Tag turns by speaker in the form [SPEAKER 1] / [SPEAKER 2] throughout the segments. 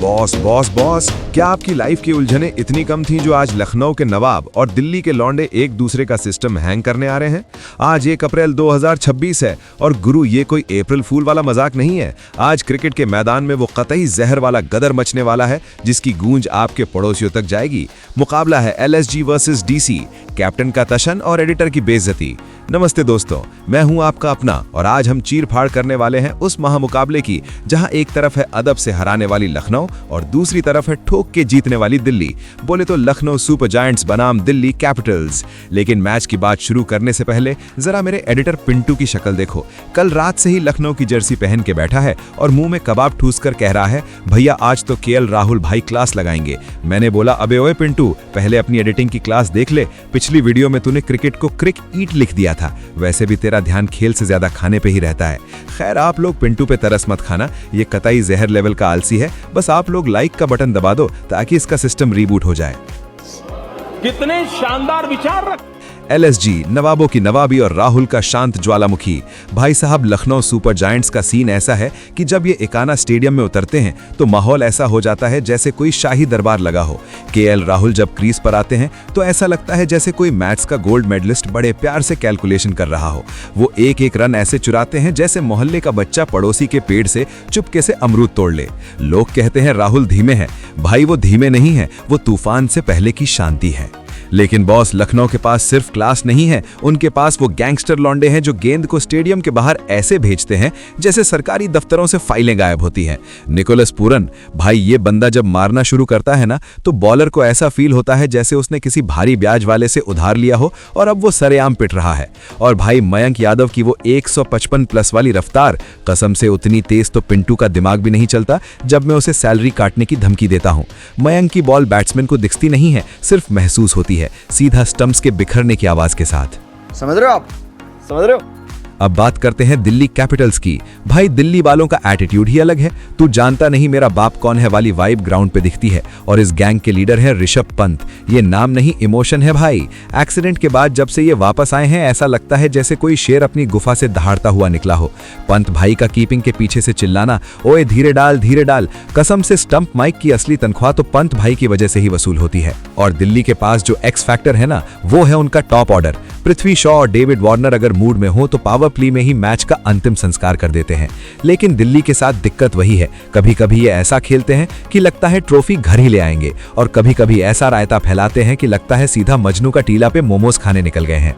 [SPEAKER 1] Boss boss boss, क्या आपकी life की उलझनें इतनी कम थीं जो आज लखनऊ के नवाब और दिल्ली के लौंडे एक दूसरे का सिस्टम हैंग करने आ रहे हैं? आज 1 अप्रैल 2026 है और गुरु, ये कोई अप्रैल फूल वाला मजाक नहीं है। आज क्रिकेट के मैदान में वो कतई जहर वाला गदर मचने वाला है जिसकी गूंज आपके पड़ोसियों तक जाएगी। मुकाबला है LSG वर्सेस DC, कैप्टन का तशन और एडिटर की बेइज्जती। नमस्ते दोस्तों, मैं हूं आपका अपना और आज हम चीर फाड़ करने वाले हैं उस महामुकाबले की जहां एक तरफ है अदब से हराने वाली लखनऊ और दूसरी तरफ है ठोक के जीतने वाली दिल्ली। बोले तो लखनऊ सुपर जायंट्स बनाम दिल्ली कैपिटल्स। लेकिन मैच की बात शुरू करने से पहले जरा मेरे एडिटर पिंटू की शक्ल देखो। कल रात से ही लखनऊ की जर्सी पहन के बैठा है और मुंह में कबाब ठूस कर कह रहा है, भैया आज तो KL राहुल भाई क्लास लगाएंगे। मैंने बोला, अबे ओए पिंटू, पहले अपनी एडिटिंग की क्लास देख ले। पिछली वीडियो में तूने क्रिकेट को क्रिक ईट लिख दिया था। वैसे भी तेरा ध्यान खेल से ज्यादा खाने पे ही रहता है। खैर, आप लोग पिंटू पे तरस मत खाना, ये कतई जहर लेवल का आलसी है। बस आप लोग लाइक का बटन दबा दो ताकि इसका सिस्टम रीबूट हो जाए।
[SPEAKER 2] कितने शानदार विचार रख।
[SPEAKER 1] LSG नवाबों की नवाबी और राहुल का शांत ज्वालामुखी। भाई साहब, लखनऊ सुपर जायंट्स का सीन ऐसा है कि जब ये एकाना स्टेडियम में उतरते हैं तो माहौल ऐसा हो जाता है जैसे कोई शाही दरबार लगा हो। KL राहुल जब क्रीज पर आते हैं तो ऐसा लगता है जैसे कोई मैथ्स का गोल्ड मेडलिस्ट बड़े प्यार से कैलकुलेशन कर रहा हो। वो एक एक रन ऐसे चुराते हैं जैसे मोहल्ले का बच्चा पड़ोसी के पेड़ से चुपके से अमरूद तोड़ ले। लोग कहते हैं राहुल धीमे हैं। भाई, वो धीमे नहीं है, वो तूफान से पहले की शांति है। लेकिन बॉस, लखनऊ के पास सिर्फ क्लास नहीं है, उनके पास वो गैंगस्टर लौंडे हैं जो गेंद को स्टेडियम के बाहर ऐसे भेजते हैं जैसे सरकारी दफ्तरों से फाइलें गायब होती हैं। निकोलस पूरन, भाई, ये बंदा जब मारना शुरू करता है ना तो बॉलर को ऐसा फील होता है जैसे उसने किसी भारी ब्याज वाले से उधार लिया हो और अब वो सरेआम पिट रहा है। और भाई मयंक यादव की वो 155 प्लस वाली रफ्तार, कसम से उतनी तेज तो पिंटू का दिमाग भी नहीं चलता जब मैं उसे सैलरी काटने की धमकी देता हूं। मयंक की बॉल बैट्समैन को दिखती नहीं है, सिर्फ महसूस होती है, सीधा स्टंप्स के बिखरने की आवाज के साथ।
[SPEAKER 3] समझ रहे हो आप? समझ रहे हो?
[SPEAKER 1] अब बात करते हैं दिल्ली कैपिटल्स की। भाई, दिल्ली वालों का एटीट्यूड ही अलग है। तू जानता नहीं मेरा बाप कौन है वाली वाइब ग्राउंड पे दिखती है और इस गैंग के लीडर है ऋषभ पंत। ये नाम नहीं, इमोशन है भाई। एक्सीडेंट के बाद जब से ये वापस आए हैं ऐसा लगता है जैसे कोई शेर अपनी गुफा से दहाड़ता हुआ निकला हो। पंत भाई का कीपिंग के पीछे से चिल्लाना, ओए धीरे डाल धीरे डाल, कसम से स्टंप माइक की असली तनख्वाह तो पंत भाई की वजह से ही वसूल होती है। और दिल्ली के पास जो एक्स फैक्टर है ना, वो है उनका टॉप ऑर्डर। पृथ्वी शॉ और डेविड वार्नर अगर मूड में हो तो पावर प्ले में ही मैच का अंतिम संस्कार कर देते हैं। लेकिन दिल्ली के साथ दिक्कत वही है, कभी कभी ये ऐसा खेलते हैं कि लगता है ट्रॉफी घर ही ले आएंगे और कभी कभी ऐसा रायता फैलाते हैं कि लगता है सीधा मजनू का टीला पे मोमोज खाने निकल गए हैं।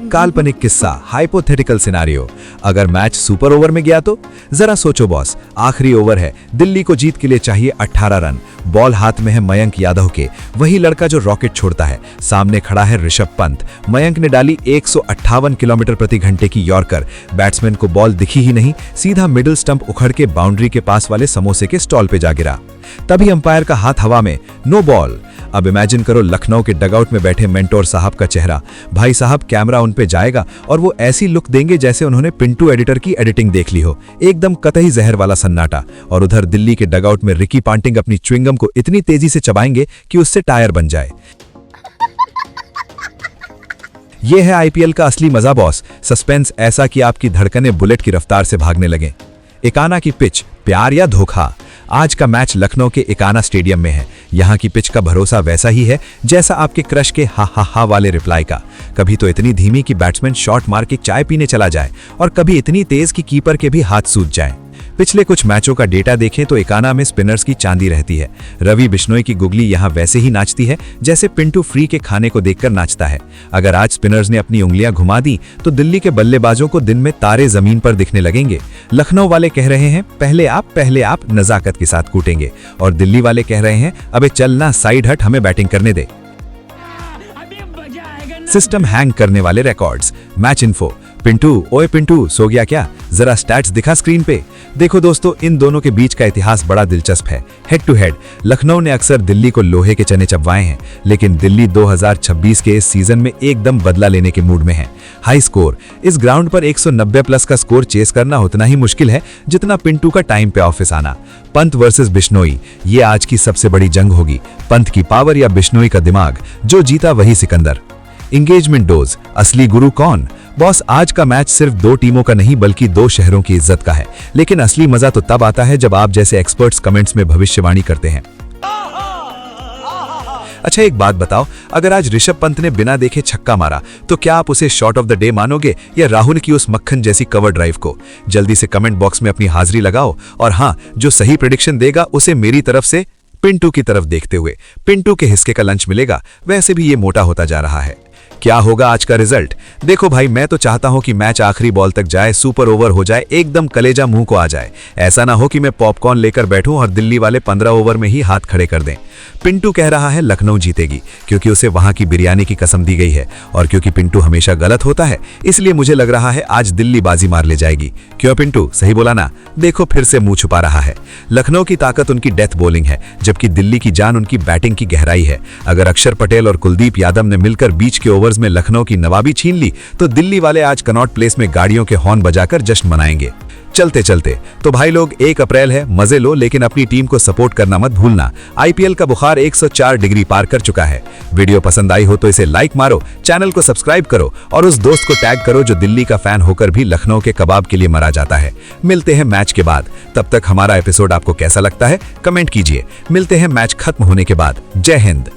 [SPEAKER 1] काल्पनिक किस्सा, हाइपोथेटिकल सिनारियो। अगर मैच सुपर ओवर में गया तो जरा सोचो बॉस, आखिरी ओवर है, दिल्ली को जीत के लिए चाहिए 18 रन। बॉल हाथ में है मयंक यादव के, वही लड़का जो रॉकेट छोड़ता है। सामने खड़ा है ऋषभ पंत। मयंक ने डाली 158 किलोमीटर प्रति घंटे की यॉर्कर। बैट्समैन को बॉल दिखी ही नहीं, सीधा मिडिल स्टंप उखड़ के बाउंड्री के पास वाले समोसे के स्टॉल पे जा गिरा। तभी अंपायर का हाथ हवा में, नो बॉल। अब इमेजिन करो लखनऊ के डगआउट में बैठे मेंटोर साहब का चेहरा। भाई साहब, कैमरा उन पे जाएगा और वो ऐसी लुक देंगे जैसे उन्होंने पिंटू एडिटर की एडिटिंग देख ली हो। एकदम कतई जहर वाला सन्नाटा। और उधर दिल्ली के डगआउट में रिकी पॉन्टिंग अपनी च्युइंगम को इतनी तेजी से चबाएंगे कि उससे टायर बन जाए। ये है IPL का असली मजा बॉस। सस्पेंस ऐसा कि आपकी धड़कनें बुलेट की रफ्तार से भागने लगे। एकाना की पिच, प्यार या धोखा? आज का मैच लखनऊ के एकाना स्टेडियम में है। यहाँ की पिच का भरोसा वैसा ही है जैसा आपके क्रश के हा हा हा वाले रिप्लाई का। कभी तो इतनी धीमी कि बैट्समैन शॉट मार के चाय पीने चला जाए और कभी इतनी तेज कि कीपर के भी हाथ सूज जाएं। पिछले कुछ मैचों का डेटा देखें तो एकाना में स्पिनर्स की चांदी रहती है। रवि बिश्नोई की गुगली यहाँ वैसे ही नाचती है जैसे पिंटू फ्री के खाने को देखकर नाचता है। अगर आज स्पिनर्स ने अपनी उंगलियां घुमा दी तो दिल्ली के बल्लेबाजों को दिन में तारे जमीन पर दिखने लगेंगे। लखनऊ वाले कह रहे हैं पहले आप नजाकत के साथ कूटेंगे और दिल्ली वाले कह रहे हैं अबे चल ना, साइड हट, हमें बैटिंग करने दे। सिस्टम हैंग करने वाले रिकॉर्ड्स। मैच इन्फो, पिंटू, ओए पिंटू, सो गया क्या? जरा स्टैट्स दिखा स्क्रीन पे। देखो दोस्तों, इन दोनों के बीच का इतिहास बड़ा दिलचस्प है। हेड टू हेड लखनऊ ने अक्सर दिल्ली को लोहे के चने चबवाए हैं, लेकिन दिल्ली 2026 के इस सीजन में एकदम बदला लेने के मूड में है। हाई स्कोर, इस ग्राउंड पर 190 प्लस का स्कोर चेस करना उतना ही मुश्किल है जितना पिंटू का टाइम पे ऑफिस आना। पंत वर्सेस बिश्नोई, ये आज की सबसे बड़ी जंग होगी। पंत की पावर या बिश्नोई का दिमाग? जो जीता वही सिकंदर। एंगेजमेंट डोज, असली गुरु कौन?
[SPEAKER 4] बॉस, आज का मैच सिर्फ दो टीमों का नहीं बल्कि दो शहरों की इज्जत का है, लेकिन असली मजा तो तब आता है जब आप जैसे एक्सपर्ट्स कमेंट्स में भविष्यवाणी करते हैं। अच्छा, एक बात बताओ, अगर आज ऋषभ पंत ने बिना देखे छक्का मारा तो क्या आप उसे शॉट ऑफ द डे मानोगे या राहुल की उस मक्खन जैसी कवर ड्राइव को? जल्दी से कमेंट बॉक्स में अपनी हाजिरी लगाओ, और हाँ, जो सही प्रेडिक्शन देगा उसे मेरी तरफ से पिंटू की तरफ देखते हुए पिंटू के हिस्से का लंच मिलेगा। वैसे भी ये मोटा होता जा रहा है। क्या होगा आज का रिजल्ट? देखो भाई, मैं तो चाहता हूं कि मैच आखिरी बॉल तक जाए, सुपर ओवर हो जाए, एकदम कलेजा मुंह को आ जाए। ऐसा ना हो कि मैं पॉपकॉर्न लेकर बैठूं और दिल्ली वाले 15 ओवर में ही हाथ खड़े कर दें। पिंटू कह रहा है लखनऊ जीतेगी क्योंकि उसे वहां की बिरयानी की कसम दी गई है, और क्योंकि पिंटू हमेशा गलत होता है इसलिए मुझे लग रहा है आज दिल्ली बाजी मार ले जाएगी। क्यों पिंटू, सही बोला ना? देखो, फिर से मुंह छुपा रहा है। लखनऊ की ताकत उनकी डेथ बॉलिंग है, जबकि दिल्ली की जान उनकी बैटिंग की गहराई है। अगर अक्षर पटेल और कुलदीप यादव ने मिलकर बीच के ओवर्स में लखनऊ की नवाबी छीन ली तो दिल्ली वाले आज कनॉट प्लेस में गाड़ियों के हॉर्न बजाकर जश्न मनाएंगे। चलते चलते तो भाई लोग, 1 अप्रैल है, मजे लो, लेकिन अपनी टीम को सपोर्ट करना मत भूलना। आईपीएल का बुखार 104 डिग्री पार कर चुका है। वीडियो पसंद आई हो तो इसे लाइक मारो, चैनल को सब्सक्राइब करो और उस दोस्त को टैग करो जो दिल्ली का फैन होकर भी लखनऊ के कबाब के लिए मरा जाता है। मिलते हैं मैच के बाद। तब तक हमारा एपिसोड आपको कैसा लगता है कमेंट कीजिए। मिलते हैं मैच खत्म होने के बाद। जय हिंद।